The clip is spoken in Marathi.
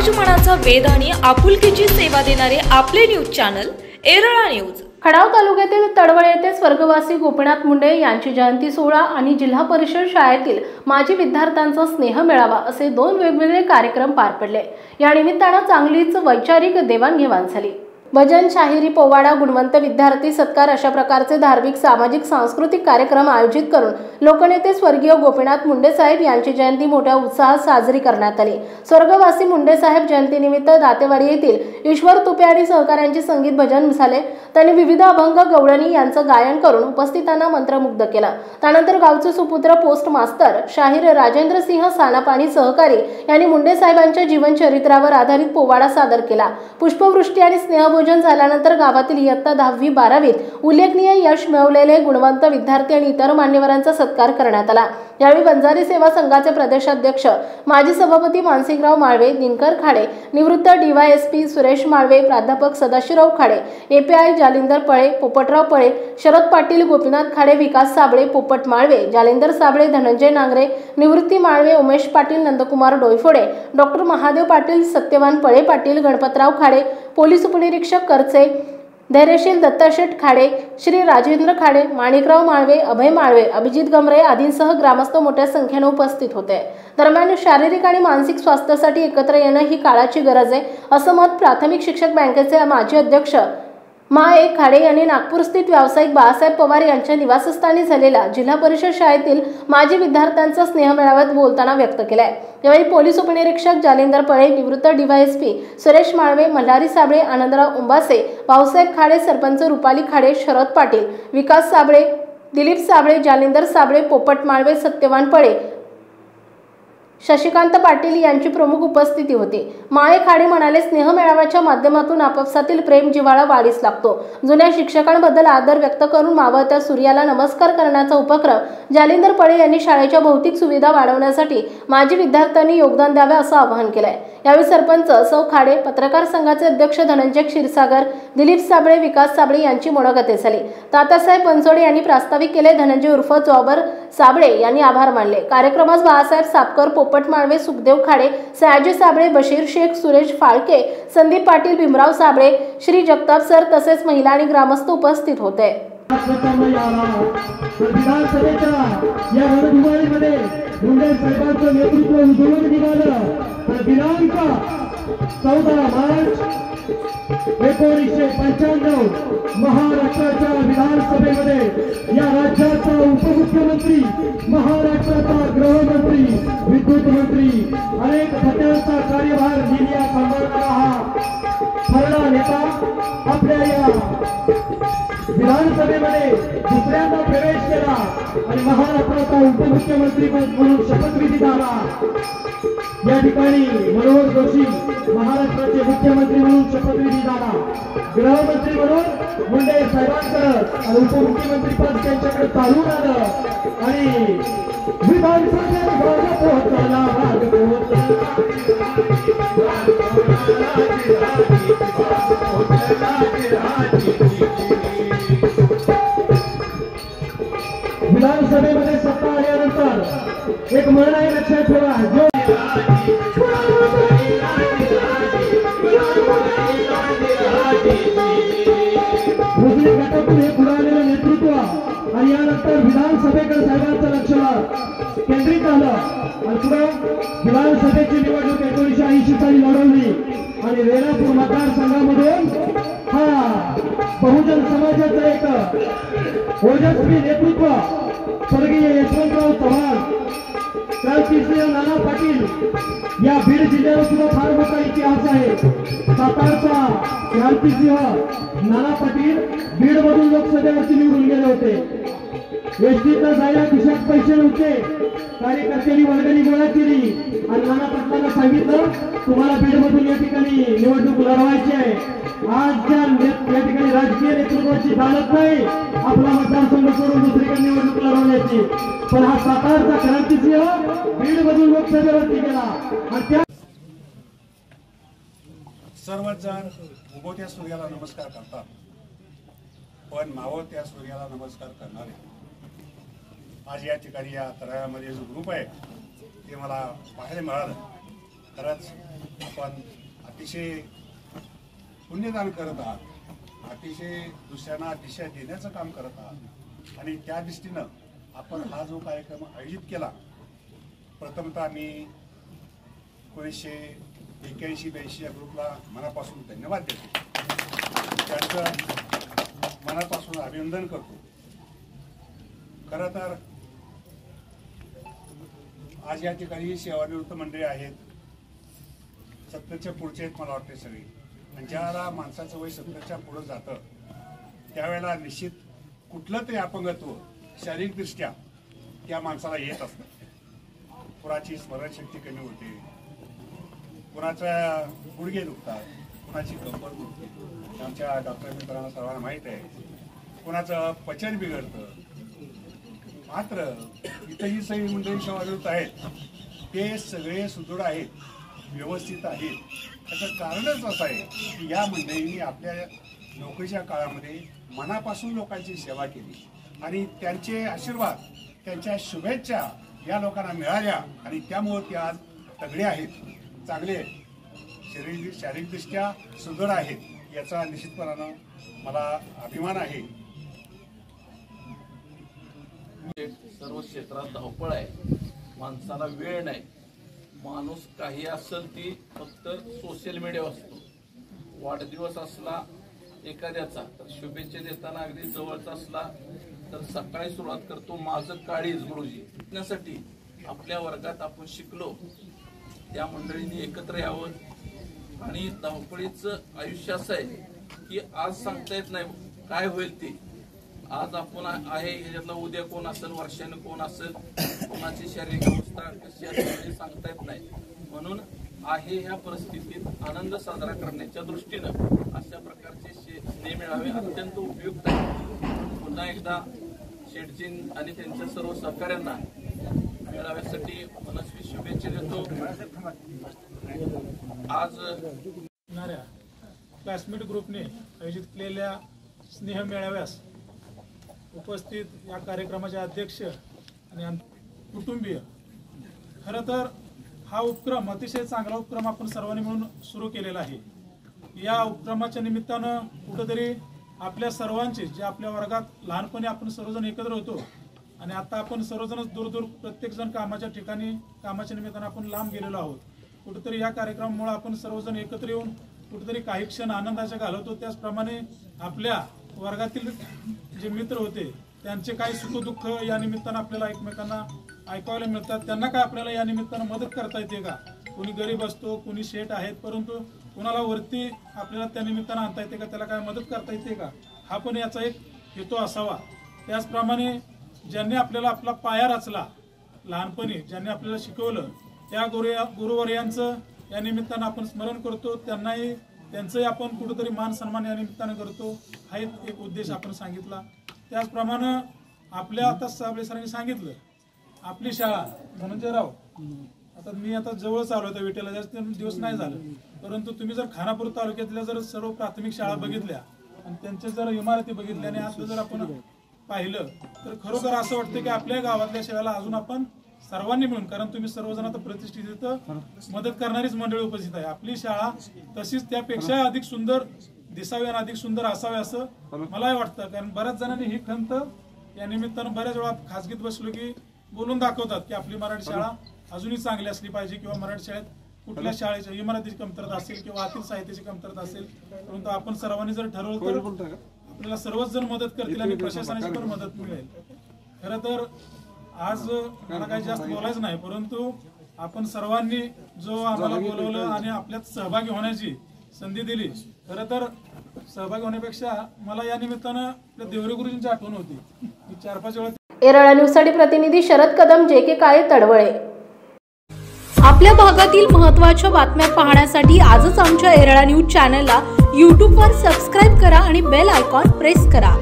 मराठमोळ्याचा वेध आणि आपुलकीची सेवा देणारे आपले न्यूज चॅनल एरळा न्यूज। खडाव तालुक्यातील तडवळ येथे स्वर्गवासी गोपीनाथ मुंडे यांची जयंती सोहळा आणि जिल्हा परिषद शाळेतील माजी विद्यार्थ्यांचा स्नेह मेळावा असे दोन वेगवेगळे कार्यक्रम पार पडले। या निमित्ताने चांगलीच वैचारिक देवाणघेवाण झाली। भजन, शाहिरी, पोवाडा, गुणवंत विद्यार्थी सत्कार अशा प्रकारचे धार्मिक, सामाजिक, सांस्कृतिक कार्यक्रम आयोजित करून लोकनेते स्वर्गीय गोपीनाथ मुंडे साहेब यांची जयंती मोठ्या उत्साहात साजरी करण्यात आली। स्वर्गवासी मुंडे साहेब जयंतीनिमित्त दातेवाडी येथील ईश्वर तुपे आणि सहकाऱ्यांचे संगीत भजन झाले। त्यांनी विविध अभंग, गवळणी यांचं गायन करून उपस्थितांना मंत्रमुग्ध केलं। त्यानंतर गावचे सुपुत्र पोस्ट मास्तर शाहीर राजेंद्र सिंह सानापाणी सहकारी यांनी मुंडे साहेबांच्या जीवन चरित्रावर आधारित पोवाडा सादर केला। पुष्पवृष्टी आणि स्नेहभोजन झाल्यानंतर गावातील इयत्ता 10वी 12वीत उल्लेखनीय यश मिळवलेले गुणवंत विद्यार्थी आणि इतर मान्यवरांचा सत्कार करण्यात आला। यावेळी बंजारी सेवा संघाचे प्रदेशाध्यक्ष माजी सभापती मानसिंगराव माळवे, दिनकर खाडे, निवृत्त DYSP सुरेश माळवे, प्राध्यापक सदाशिवराव खाडे, API जालिंदर पळे, पोपटराव पळे, शरद पाटील, गोपीनाथ खाडे, विकास साबळे, पोपट माळवे, जालिंदर साबळे, धनंजय नांगरे, निवृत्ती माळवे, उमेश पाटील, नंदकुमार डोईफोडे, डॉक्टर महादेव पाटील, सत्यवान पळे पाटील, गणपतराव खाडे, पोलीस उपनिरीक्षक करचे, धैर्यशील दत्ताशेठ खाडे, श्री राजेंद्र खाडे, माणिकराव माळवे, अभय माळवे, अभिजित गमरे आदींसह ग्रामस्थ मोठ्या संख्येने उपस्थित होते। दरम्यान शारीरिक आणि मानसिक स्वास्थ्यासाठी एकत्र येणं ही काळाची गरज आहे असं मत प्राथमिक शिक्षक बँकेचे माजी अध्यक्ष खाडे यांनी नागपूर स्थित व्यावसायिक बाळासाहेब पवार यांच्या निवासस्थानी झालेल्या जिल्हा परिषद शाळेतील माजी विद्यार्थ्यांचा स्नेह मेळाव्यात बोलताना व्यक्त केलाय। यावेळी पोलीस उपनिरीक्षक जालिंदर पळे, निवृत्त DYSP सुरेश माळवे, मल्हारी साबळे, आनंदराव उंबासे, भाऊसाहेब खाडे, सरपंच रुपाली खाडे, शरद पाटील, विकास साबळे, दिलीप साबळे, जालिंदर साबळे, पोपट माळवे, सत्यवान पळे, शशिकांत पाटील यांची प्रमुख उपस्थिती होती। खाडे म्हणाले, स्नेह मेळाव्याच्या माध्यमातून आपापसातील प्रेम जिव्हाळा वाढीस लागतो। जुन्या शिक्षकांबद्दल आदर व्यक्त करून मावळत्या सूर्याला नमस्कार करण्याचा उपक्रम जालिंदर पळे यांनी शाळेच्या भौतिक सुविधा वाढवण्यासाठी माजी विद्यार्थ्यांनी योगदान द्यावे असं आवाहन केलंय। यावेळी सरपंच सौ खाडे, पत्रकार संघाचे अध्यक्ष धनंजय क्षीरसागर, दिलीप साबळे, विकास साबळे यांची मनोगते झाली। तात्यासाहेब पंचोडे यांनी प्रास्ताविक केले। धनंजय उर्फ जॉबर साबळे यांनी आभार मानले। कार्यक्रमास बाळासाहेब सापकर, पोपट माळवे, सुखदेव खाडे, सयाजी साबळे, बशीर शेख, सुरेश फाळके, संदीप पाटील, भीमराव साबळे, श्री जगताप सर तसेच महिला आणि ग्रामस्थ उपस्थित होते। मुंडे साहेबांचं नेतृत्व उजळून निघालं तर दिनांक 14 मार्च 1995 महाराष्ट्राच्या विधानसभेमध्ये या राज्याचा उपमुख्यमंत्री, महाराष्ट्राचा गृहमंत्री, विद्युत मंत्री, अनेक खात्यांचा कार्यभार नेहमी सांभाळणारा हा खरा नेता आपल्या या विधानसभेमध्ये दुसऱ्यांदा प्रवेश केला आणि महाराष्ट्राचा उपमुख्यमंत्री म्हणून शपथविधी झाला। या ठिकाणी मनोहर जोशी महाराष्ट्राचे मुख्यमंत्री म्हणून शपथविधी झाला। गृहमंत्री म्हणून मुंडे साहेबांकडे आणि उपमुख्यमंत्री पद त्यांच्याकडे चालून आलं आणि विधानसभेत पोहोचला विधानसभेमध्ये सत्ता आल्यानंतर एक म्हण आहे, लक्षात ठेवा, जो मुस्लिम गटातून हे पुढे नेतृत्व आणि यानंतर विधानसभेकडे साहेबांचं लक्ष केंद्रित झालं आणि पुढे विधानसभेची निवडणूक 1980 साली लढवली आणि रेणापूर मतदारसंघामधून हा बहुजन समाजाचं एक ओजस्वी नेतृत्व स्वर्गीय यशवंतराव चव्हाण, क्रांतिसिंह नाना पाटील, या बीड जिल्ह्यावर सुद्धा फार मोठा इतिहास आहे। सातारचा क्रांतिसिंह नाना पाटील बीड मधून लोकसभेवरती निवडून गेले होते। एसटीला जायला खिशात पैसे नव्हते, कार्यकर्त्यांनी वर्गणी गोळा केली आणि नाना पाटलांना सांगितलं, तुम्हाला बीड मधून या ठिकाणी निवडणूक लढवायची आहे। आज या ठिकाणी राजकीय नेतृत्वाची दालत नाही आपला मतदारसंघ सोडून दुसरीकडे निवडणूक लढवण्याची, पण हा सातारचा क्रांतिसिंह बीड मधून लोकसभेवरती गेला आणि त्या सर्वच जण उगवत्या सूर्याला नमस्कार करतात, पण मावळत्या सूर्याला नमस्कार करणारे आज या ठिकाणी या तळ्यामध्ये जो ग्रुप आहे ते मला पाहायला मिळालं। खरंच आपण अतिशय पुण्यदान करत आहात, अतिशय दुसऱ्यांना दिशा देण्याचं काम करत आहात आणि त्या दृष्टीनं आपण हा जो कार्यक्रम आयोजित केला, प्रथमतः मी 1981-82 या ग्रुपला मनापासून धन्यवाद देतो, त्यांचं मनापासून अभिनंदन करतो. खरं तर आज या ठिकाणी सेवानिवृत्त मंडळी आहेत, 70च्या पुढचे आहेत मला वाटते सगळी, आणि ज्यावेळेला माणसाचं वय 70च्या पुढं जातं त्यावेळेला निश्चित कुठलं तरी अपंगत्व शारीरिकदृष्ट्या त्या माणसाला येत असतं. कुणाची स्मरणशक्ती कमी होते, कुणाच्या गुडघे दुखतात, कुणाची कंबर दुखते, आमच्या डॉक्टर मित्रांना सर्वांना माहीत आहे, कुणाचं पचन बिघडतं. मात्र इथंही सगळी मंडळी सेवानिवृत्त आहेत, ते सगळे सुदृढ आहेत, व्यवस्थित आहेत. त्याचं कारणच असं आहे की या मंडळींनी आपल्या नोकरीच्या काळामध्ये मनापासून लोकांची सेवा केली आणि त्यांचे आशीर्वाद, त्यांच्या शुभेच्छा या लोकांना मिळाल्या आणि त्यामुळे ते आज तगडे आहेत, चांगले शारीरिकदृष्ट्या सुदृढ आहेत. याचा निश्चितपणानं मला अभिमान आहे. सर्व क्षेत्रात धावपळ आहे, माणसाला वेळ नाही. माणूस काही असेल ती फक्त सोशल मीडियावर असतो. वाढदिवस असला एखाद्याचा तर शुभेच्छा देताना अगदी जवळचा असला तर सकाळी सुरुवात करतो, माझं काळीज गुरुजी शिकण्यासाठी. आपल्या वर्गात आपण शिकलो, त्या मंडळींनी एकत्र यावं. आणि धावपळीचं आयुष्य असं आहे की आज सांगता येत नाही काय होईल ते. आज आपण आहे ह्याच्यातला उद्या कोण असेल, वर्षाने कोण असेल, कोणाची शारीरिक अवस्था कशी असेल सांगता येत नाही. म्हणून आहे ह्या परिस्थितीत आनंद साजरा करण्याच्या दृष्टीनं अशा प्रकारचे स्नेह मेळावे अत्यंत उपयुक्त आहेत. पुन्हा एकदा शेठजी आणि त्यांच्या सर्व सहकाऱ्यांना मेळाव्यासाठी मनस्वी शुभेच्छा देतो. आज क्लासमेट ग्रुपने आयोजित केलेल्या स्नेह मेळाव्यास उपस्थित या कार्यक्रमाचे अध्यक्ष आणि कुटुंबीय, खरं तर हा उपक्रम अतिशय चांगला उपक्रम आपण सर्वांनी मिळून सुरू केलेला आहे. या उपक्रमाच्या निमित्तानं कुठंतरी आपल्या सर्वांचे जे आपल्या वर्गात लहानपणी आपण सर्वजण एकत्र होतो आणि आता आपण सर्वजणच दूर प्रत्येकजण कामाच्या ठिकाणी कामाच्या निमित्तानं आपण लांब गेलेलो आहोत. कुठेतरी या कार्यक्रमामुळे आपण सर्वजण एकत्र येऊन कुठेतरी काही क्षण आनंदाचे घालवतो. त्याचप्रमाणे आपल्या वर्गातील जे मित्र होते त्यांचे काही सुखदुःख या निमित्तानं आपल्याला एकमेकांना ऐकायला मिळतात. त्यांना काय आपल्याला या निमित्तानं मदत करता येते का? कोणी गरीब असतो, कोणी शेठ आहेत, परंतु कोणाला वरती आपल्याला त्या निमित्तानं आणता येते का? त्याला काय मदत करता येते का? हा पण याचा एक हेतू असावा. त्याचप्रमाणे ज्यांनी आपल्याला आपला पाया रचला लहानपणी, ज्यांनी आपल्याला शिकवलं त्या गुरुवर्यांचं या निमित्तानं आपण स्मरण करतो. त्यांनाही त्यांचंही आपण कुठेतरी मान सन्मान या निमित्तानं करतो. हा एक उद्देश आपण सांगितला. त्याचप्रमाणे आपल्या आता सरांनी सांगितलं आपली शाळा धनंजयराव, आता मी आता जवळच आलो होतो विटेला, जास्त दिवस नाही झालं, परंतु तुम्ही जर खानापूर तालुक्यातल्या जर सर्व प्राथमिक शाळा बघितल्या आणि त्यांच्या जर इमारती बघितल्या आणि आता जर आपण पाहिलं तर खरोखर असं वाटतं की आपल्या गावातल्या शाळेला अजून आपण सर्वांनी मिळून, कारण तुम्ही सर्वजण आता प्रतिष्ठित इथं मदत करणारीच मंडळी उपस्थित आहे, आपली शाळा तशीच त्यापेक्षा अधिक सुंदर दिसावी आणि अधिक सुंदर असावे असं मलाही वाटतं. कारण बऱ्याच जणांनी ही खंत या निमित्तानं बऱ्याच वेळा खासगीत बसलो की बोलून दाखवतात की आपली मराठी शाळा अजूनही चांगली असली पाहिजे किंवा मराठी शाळेत कुठल्या शाळेच्या इमारतीची कमतरता असेल किंवा आतील साहित्याची कमतरता असेल, परंतु आपण सर्वांनी जर ठरवलं तर आपल्याला सर्वच जण मदत करतील आणि प्रशासनाची पण मदत मिळेल. खरं तर आज मला काही जास्त बोलायचं नाही, परंतु आपण सर्वांनी जो आम्हाला बोलवलं आणि आपल्यात सहभागी होण्याची संधी दिली, खरं तर सहभागी होण्यापेक्षा मला या निमित्तानं देवरे गुरुजींची आठवण होती. मी 4-5 वेळा एरळा न्यूजसाठी प्रतिनिधी शरद कदम, JK काळे, तडवळे. आपल्या भागातील महत्त्वाच्या बातम्या पाहण्यासाठी आजच आमच्या एरळा न्यूज चॅनलला YouTubeवर सबस्क्राईब करा आणि बेल आयकॉन प्रेस करा.